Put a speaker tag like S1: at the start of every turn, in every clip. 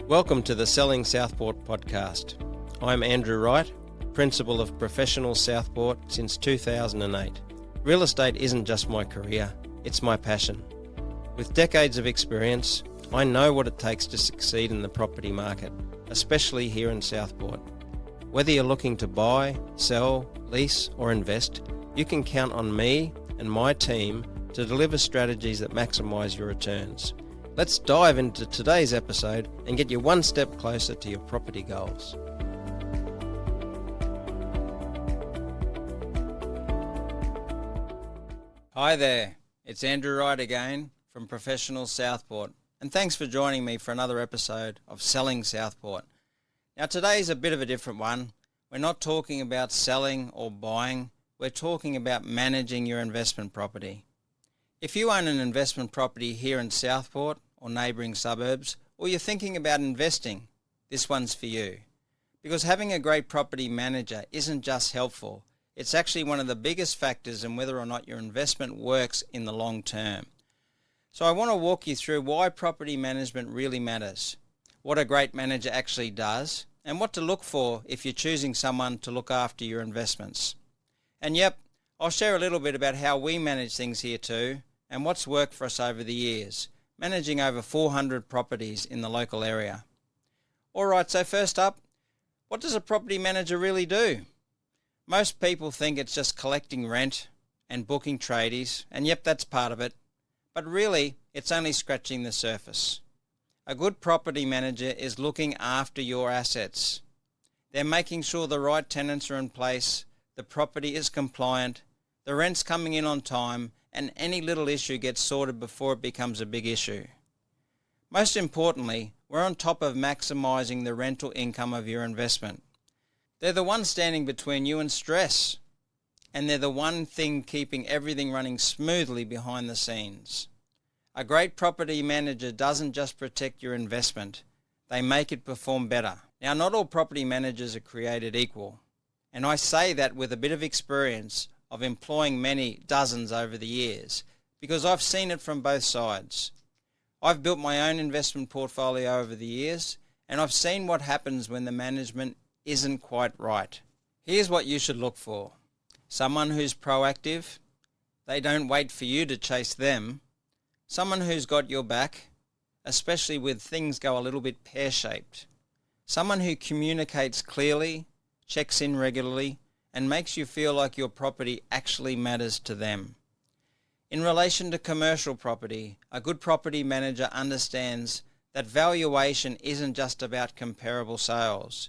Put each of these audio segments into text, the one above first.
S1: Welcome to the Selling Southport podcast. I'm Andrew Wright, Principal of Professional Southport since 2008. Real estate isn't just my career, it's my passion. With decades of experience, I know what it takes to succeed in the property market, especially here in Southport. Whether you're looking to buy, sell, lease or invest, you can count on me and my team to deliver strategies that maximise your returns. Let's dive into today's episode and get you one step closer to your property goals. Hi there, it's Andrew Wright again from Professional Southport, and thanks for joining me for another episode of Selling Southport. Now today's a bit of a different one. We're not talking about selling or buying, we're talking about managing your investment property. If you own an investment property here in Southport or neighbouring suburbs, or you're thinking about investing, this one's for you. Because having a great property manager isn't just helpful, it's actually one of the biggest factors in whether or not your investment works in the long term. So I want to walk you through why property management really matters, what a great manager actually does, and what to look for if you're choosing someone to look after your investments. And yep, I'll share a little bit about how we manage things here too, and what's worked for us over the years, managing over 400 properties in the local area. Alright, so first up, what does a property manager really do? Most people think it's just collecting rent and booking tradies, and yep, that's part of it. But really, it's only scratching the surface. A good property manager is looking after your assets. They're making sure the right tenants are in place, the property is compliant, the rent's coming in on time, and any little issue gets sorted before it becomes a big issue. Most importantly, we're on top of maximising the rental income of your investment. They're the one standing between you and stress, and they're the one thing keeping everything running smoothly behind the scenes. A great property manager doesn't just protect your investment, they make it perform better. Now, not all property managers are created equal, and I say that with a bit of experience of employing many dozens over the years, because I've seen it from both sides. I've built my own investment portfolio over the years, and I've seen what happens when the management isn't quite right. Here's what you should look for. Someone who's proactive, they don't wait for you to chase them. Someone who's got your back, especially when things go a little bit pear-shaped. Someone who communicates clearly, checks in regularly, and makes you feel like your property actually matters to them. In relation to commercial property, a good property manager understands that valuation isn't just about comparable sales.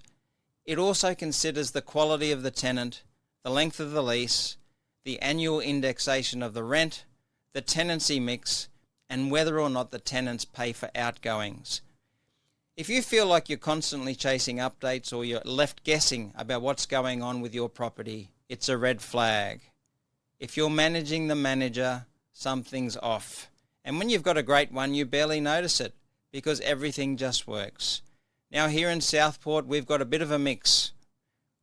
S1: It also considers the quality of the tenant, the length of the lease, the annual indexation of the rent, the tenancy mix, and whether or not the tenants pay for outgoings. If you feel like you're constantly chasing updates or you're left guessing about what's going on with your property, it's a red flag. If you're managing the manager, something's off. And when you've got a great one, you barely notice it because everything just works. Now here in Southport, we've got a bit of a mix.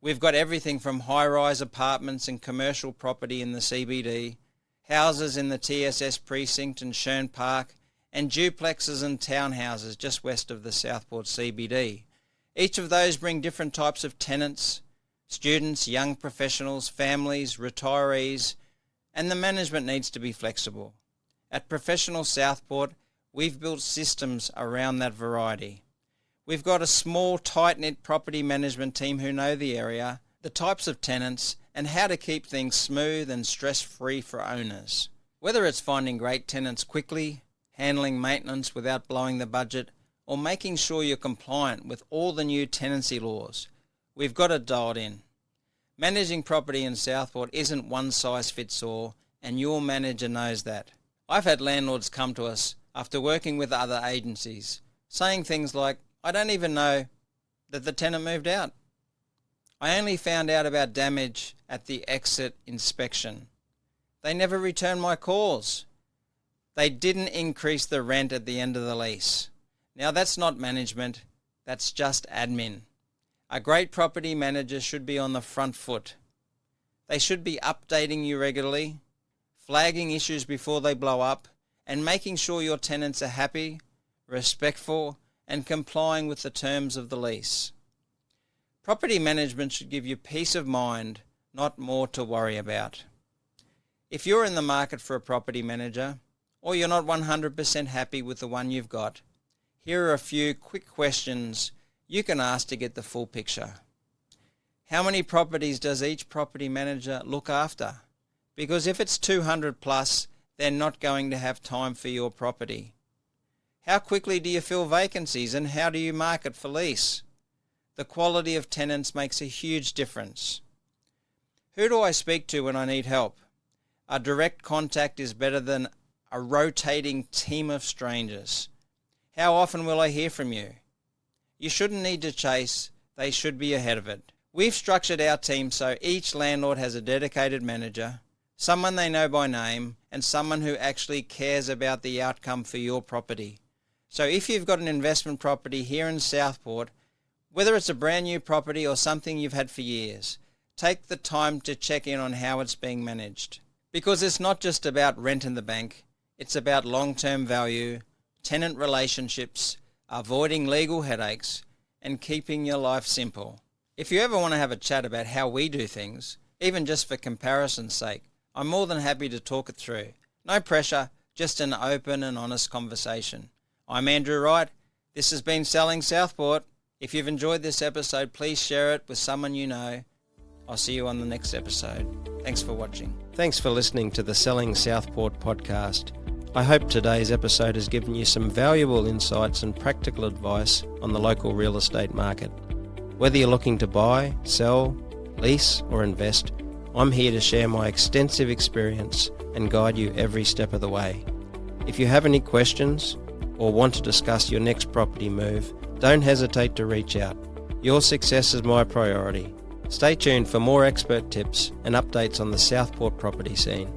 S1: We've got everything from high-rise apartments and commercial property in the CBD, houses in the TSS precinct and Shern Park, and duplexes and townhouses just west of the Southport CBD. Each of those bring different types of tenants, students, young professionals, families, retirees, and the management needs to be flexible. At Professional Southport, we've built systems around that variety. We've got a small, tight-knit property management team who know the area, the types of tenants, and how to keep things smooth and stress-free for owners. Whether it's finding great tenants quickly, handling maintenance without blowing the budget, or making sure you're compliant with all the new tenancy laws, we've got it dialed in. Managing property in Southport isn't one size fits all, and your manager knows that. I've had landlords come to us after working with other agencies, saying things like, I don't even know that the tenant moved out. I only found out about damage at the exit inspection. They never returned my calls. They didn't increase the rent at the end of the lease. Now that's not management, that's just admin. A great property manager should be on the front foot. They should be updating you regularly, flagging issues before they blow up, and making sure your tenants are happy, respectful, and complying with the terms of the lease. Property management should give you peace of mind, not more to worry about. If you're in the market for a property manager, or you're not 100% happy with the one you've got, here are a few quick questions you can ask to get the full picture. How many properties does each property manager look after? Because if it's 200 plus, they're not going to have time for your property. How quickly do you fill vacancies and how do you market for lease? The quality of tenants makes a huge difference. Who do I speak to when I need help? A direct contact is better than a rotating team of strangers. How often will I hear from you? You shouldn't need to chase, they should be ahead of it. We've structured our team so each landlord has a dedicated manager, someone they know by name, and someone who actually cares about the outcome for your property. So if you've got an investment property here in Southport, whether it's a brand new property or something you've had for years, take the time to check in on how it's being managed. Because it's not just about rent in the bank, it's about long-term value, tenant relationships, avoiding legal headaches, and keeping your life simple. If you ever want to have a chat about how we do things, even just for comparison's sake, I'm more than happy to talk it through. No pressure, just an open and honest conversation. I'm Andrew Wright. This has been Selling Southport. If you've enjoyed this episode, please share it with someone you know. I'll see you on the next episode. Thanks for watching. Thanks for listening to the Selling Southport podcast. I hope today's episode has given you some valuable insights and practical advice on the local real estate market. Whether you're looking to buy, sell, lease or invest, I'm here to share my extensive experience and guide you every step of the way. If you have any questions or want to discuss your next property move, don't hesitate to reach out. Your success is my priority. Stay tuned for more expert tips and updates on the Southport property scene.